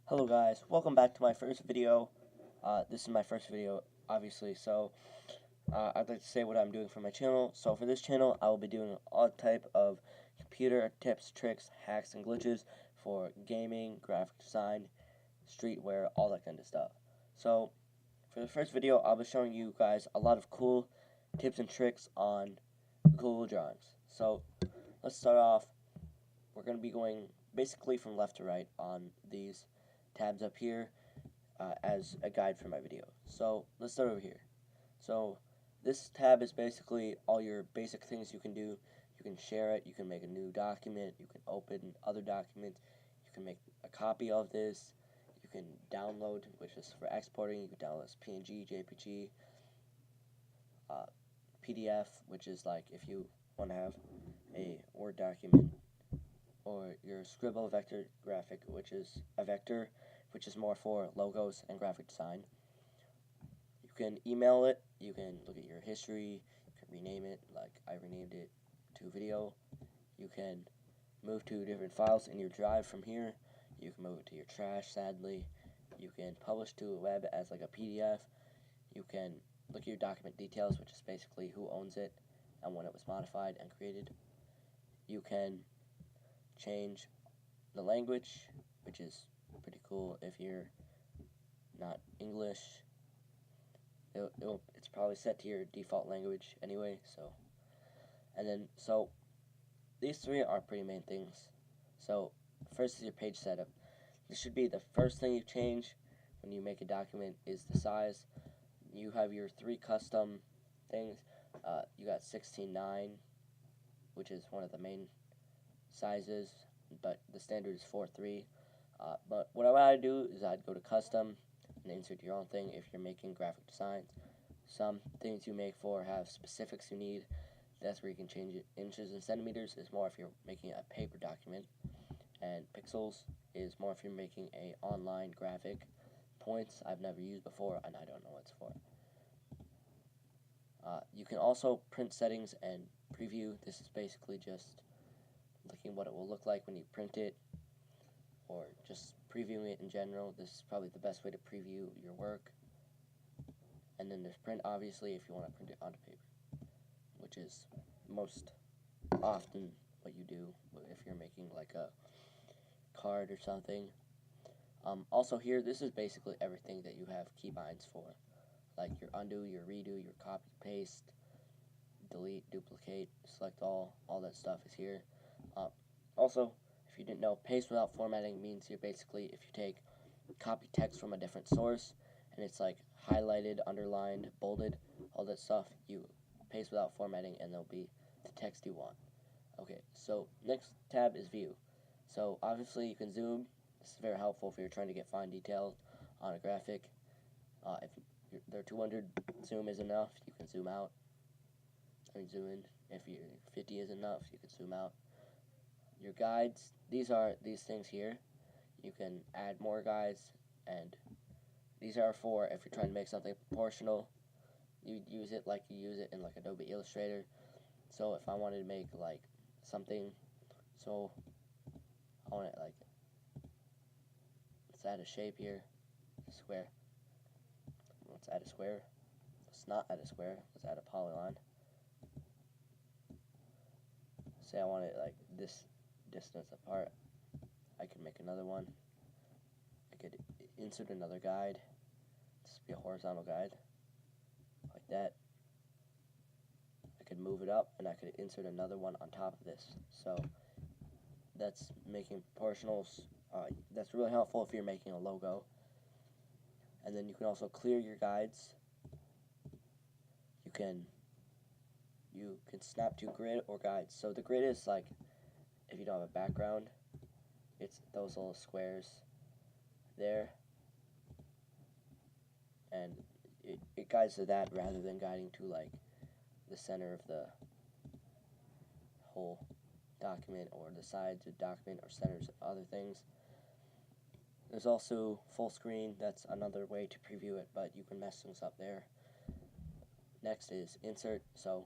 Hello guys, welcome back to my first video. This is my first video, obviously, so I'd like to say what I'm doing for my channel. So for this channel, I will be doing all type of computer tips, tricks, hacks, and glitches for gaming, graphic design, streetwear, all that kind of stuff. So for the first video, I'll be showing you guys a lot of cool tips and tricks on Google Drawings. So let's start off. We're going to be going basically from left to right on these tabs up here as a guide for my video. So let's start over here. So this tab is basically all your basic things you can do. You can share it, you can make a new document, you can open other documents, you can make a copy of this, you can download, which is for exporting, you can download as PNG, JPG, uh, PDF, which is like if you want to have a Word document, or your Scribble vector graphic, which is a vector, which is more for logos and graphic design. You can email it, you can look at your history, you can rename it, like I renamed it to video. You can move to different files in your drive from here. You can move it to your trash, sadly. You can publish to a web as like a PDF. You can look at your document details, which is basically who owns it and when it was modified and created. You can change the language, which is pretty cool if you're not English. It's probably set to your default language anyway, so. And then, so, these three are pretty main things. So, first is your page setup. This should be the first thing you change when you make a document is the size. You have your three custom things. You got 16:9, which is one of the main sizes, but the standard is 4:3. But what I would do is I'd go to custom and insert your own thing if you're making graphic designs. Some things you make for have specifics you need. That's where you can change it. Inches and centimeters is more if you're making a paper document, and pixels is more if you're making a online graphic. Points I've never used before and I don't know what it's for. You can also print settings and preview. This is basically just looking what it will look like when you print it, or just previewing it in general. This is probably the best way to preview your work. And then there's print, obviously, if you want to print it onto paper, which is most often what you do if you're making like a card or something. Also here, this is basically everything that you have keybinds for, like your undo, your redo, your copy, paste, delete, duplicate, select all that stuff is here. Also, if you didn't know, paste without formatting means you're basically, if you take copy text from a different source and it's like highlighted, underlined, bolded, all that stuff, you paste without formatting and there'll be the text you want. Okay, so next tab is view. So obviously you can zoom. This is very helpful if you're trying to get fine details on a graphic. If their 200 zoom is enough, you can zoom out. I mean zoom in. If your 50 is enough, you can zoom out. Your guides, these are these things here. You can add more guides, and these are for if you're trying to make something proportional. You use it like you use it in like Adobe Illustrator. So if I wanted to make like something, so I want it like, let's add a shape here, square. Let's add a square. Let's not add a square. Let's add a polygon. Say I want it like this distance apart. I could make another one. I could insert another guide. This would be a horizontal guide, like that. I could move it up, and I could insert another one on top of this. So that's making proportionals. That's really helpful if you're making a logo. And then you can also clear your guides. You can snap to grid or guides. So the grid is like if you don't have a background, it's those little squares there, and it guides to that rather than guiding to like the center of the whole document or the sides of the document or centers of other things. There's also full screen. That's another way to preview it, but you can mess things up there. Next is insert. So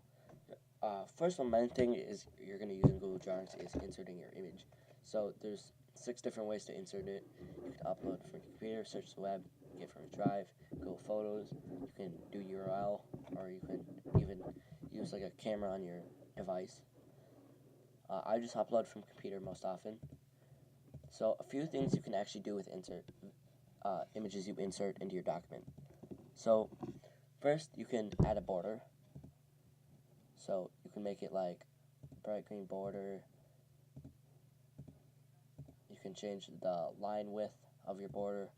first one main thing is you're going to use in Google Drawings is inserting your image. So there's 6 different ways to insert it. You can upload from your computer, search the web, get from a drive, Google Photos. You can do URL, or you can even use like a camera on your device. I just upload from computer most often. So a few things you can actually do with images you insert into your document. So first, you can add a border. So you can make it like bright green border. You can change the line width of your border,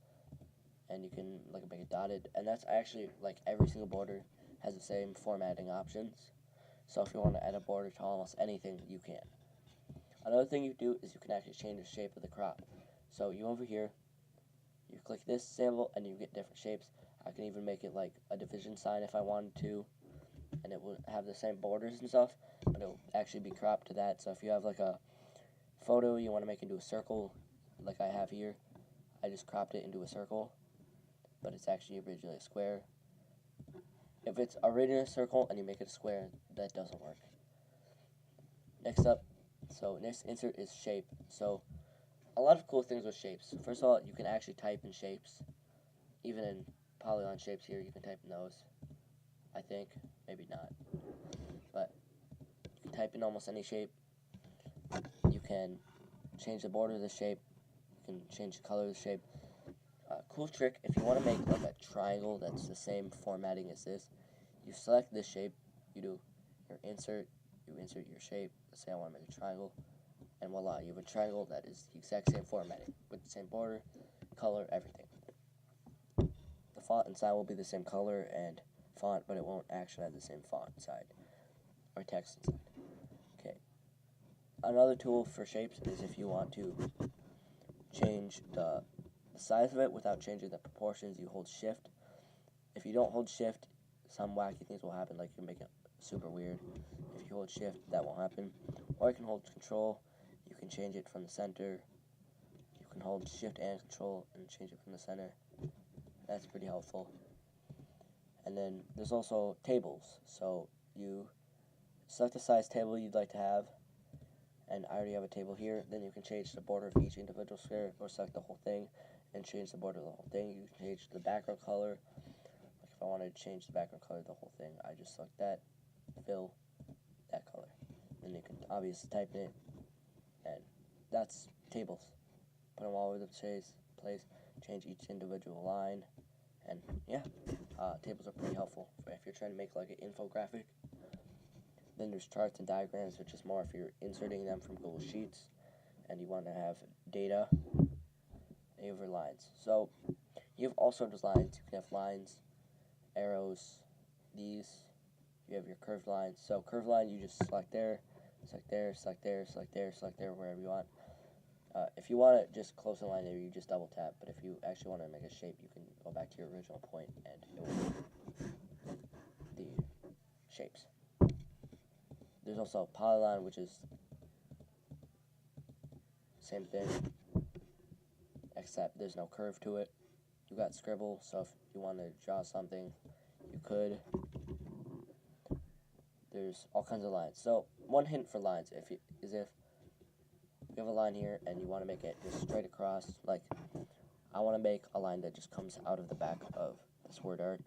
and you can like make it dotted. And that's actually like every single border has the same formatting options. So if you want to add a border to almost anything, you can. Another thing you do is you can actually change the shape of the crop. So you over here, you click this symbol and you get different shapes. I can even make it like a division sign if I wanted to, and it will have the same borders and stuff, but it will actually be cropped to that. So if you have like a photo you want to make into a circle, like I have here, I just cropped it into a circle, but it's actually originally a square. If it's originally a circle and you make it a square, that doesn't work. Next insert is shape. So a lot of cool things with shapes. First of all, you can actually type in shapes. Even in polygon shapes here, you can type in those. I think. Maybe not. But you can type in almost any shape. You can change the border of the shape. You can change the color of the shape. Cool trick, if you want to make like a triangle that's the same formatting as this, you select this shape, you do your insert, you insert your shape. Let's say I want to make a triangle, and voila, you have a triangle that is the exact same formatting, with the same border, color, everything. The font inside will be the same color and font, but it won't actually have the same font inside, or text inside. Okay. Another tool for shapes is if you want to change the size of it without changing the proportions, you hold shift. If you don't hold shift, some wacky things will happen, like you make it super weird. If you hold shift, that won't happen. Or you can hold control, you can change it from the center. You can hold shift and control and change it from the center. That's pretty helpful. And then there's also tables. So you select the size table you'd like to have, and I already have a table here. Then you can change the border of each individual square, or select the whole thing and change the border of the whole thing. You can change the background color. Like if I wanted to change the background color of the whole thing, I just select that, fill that color. Then you can obviously type in it, and that's tables. Put them all over the place, change each individual line, and yeah, tables are pretty helpful if you're trying to make like an infographic. Then there's charts and diagrams, which is more if you're inserting them from Google Sheets and you want to have data over lines. So you have all sorts of lines. You can have lines, arrows, these. You have your curved lines. So curved line, you just select there, select there, select there, select there, select there, wherever you want. If you want to just close the line there, you just double tap. But if you actually want to make a shape, you can go back to your original point and it will be the shapes. There's also polygon, which is same thing, except there's no curve to it. You got scribble, so if you want to draw something, you could. There's all kinds of lines. So one hint for lines is if you have a line here and you want to make it just straight across, like I want to make a line that just comes out of the back of this word art.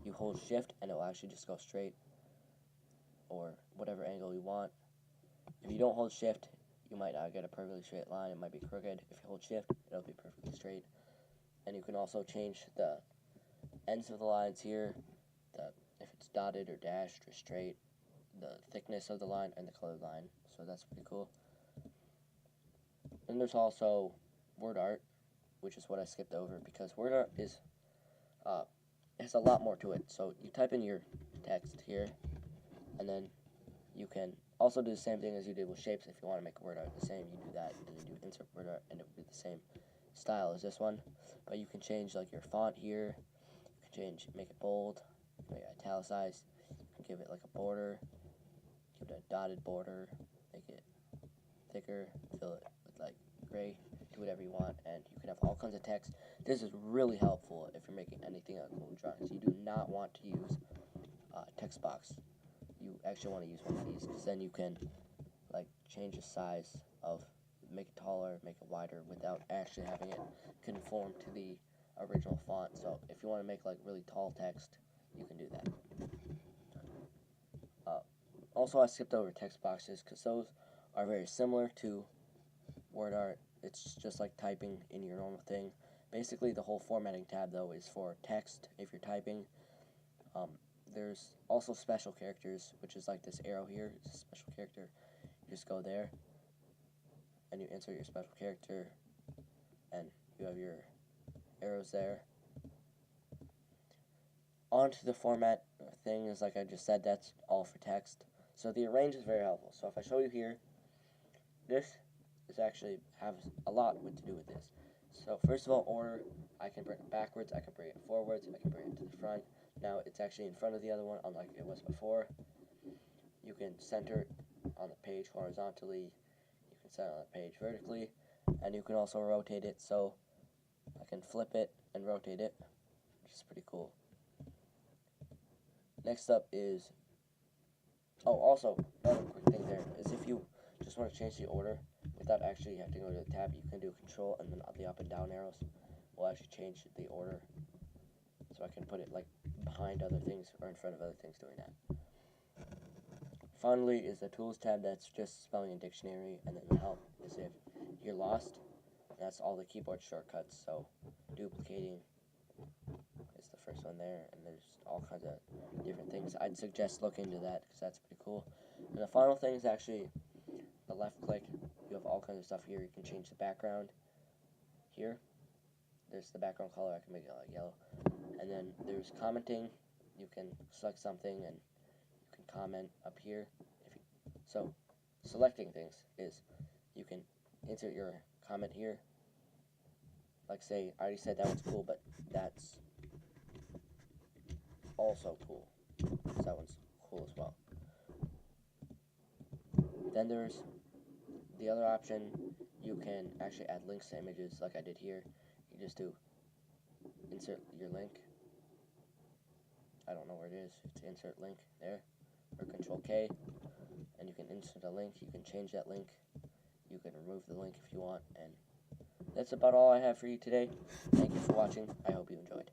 You hold shift and it will actually just go straight, or whatever angle you want. If you don't hold shift, you might not get a perfectly straight line. It might be crooked. If you hold shift, it'll be perfectly straight. And you can also change the ends of the lines here, if it's dotted or dashed or straight, the thickness of the line, and the colored line. So that's pretty cool. Then there's also word art, which is what I skipped over because word art has a lot more to it. So you type in your text here, and then you can also do the same thing as you did with shapes. If you want to make word art the same, you do that, and then you insert word art, and it will be the same style as this one. But you can change like your font here. You can make it bold, make it italicized. You can give it like a border, give it a dotted border, make it thicker, fill it with like gray, do whatever you want, and you can have all kinds of text. This is really helpful if you're making anything out of Google Drawings. You do not want to use text box. You actually want to use one of these because then you can like change the size of make it taller, make it wider without actually having it conform to the original font. So if you want to make like really tall text, you can do that. Also, I skipped over text boxes because those are very similar to word art. It's just like typing in your normal thing. Basically, the whole formatting tab though is for text if you're typing. There's also special characters, which is like this arrow here. It's a special character. You just go there and you insert your special character, and you have your arrows there. Onto the format thing is like I just said, that's all for text. So the arrange is very helpful. So if I show you here, this is actually has a lot to do with this. So first of all, order, I can bring it backwards, I can bring it forwards, I can bring it to the front. Now it's actually in front of the other one, unlike it was before. You can center it on the page horizontally, you can center it on the page vertically, and you can also rotate it, so I can flip it and rotate it, which is pretty cool. Next up is, also, another quick thing there is if you just want to change the order without actually having to go to the tab, you can do Control and then the up and down arrows will actually change the order. So I can put it like behind other things or in front of other things doing that. Finally is the Tools tab, that's just spelling and dictionary, and then the Help is if you're lost. That's all the keyboard shortcuts, so duplicating is the first one there, and there's all kinds of different things. I'd suggest looking into that because that's pretty cool. And the final thing is actually the left click. You have all kinds of stuff here. You can change the background here. There's the background color. I can make it like yellow. And then there's commenting. You can select something and you can comment up here. So selecting things is you can insert your comment here. Like say, I already said that one's cool, but that's also cool. So that one's cool as well. Then there's the other option. You can actually add links to images like I did here. You just do insert your link. I don't know where it is. It's insert link there. Or Control K. And you can insert a link. You can change that link. You can remove the link if you want. And that's about all I have for you today. Thank you for watching. I hope you enjoyed.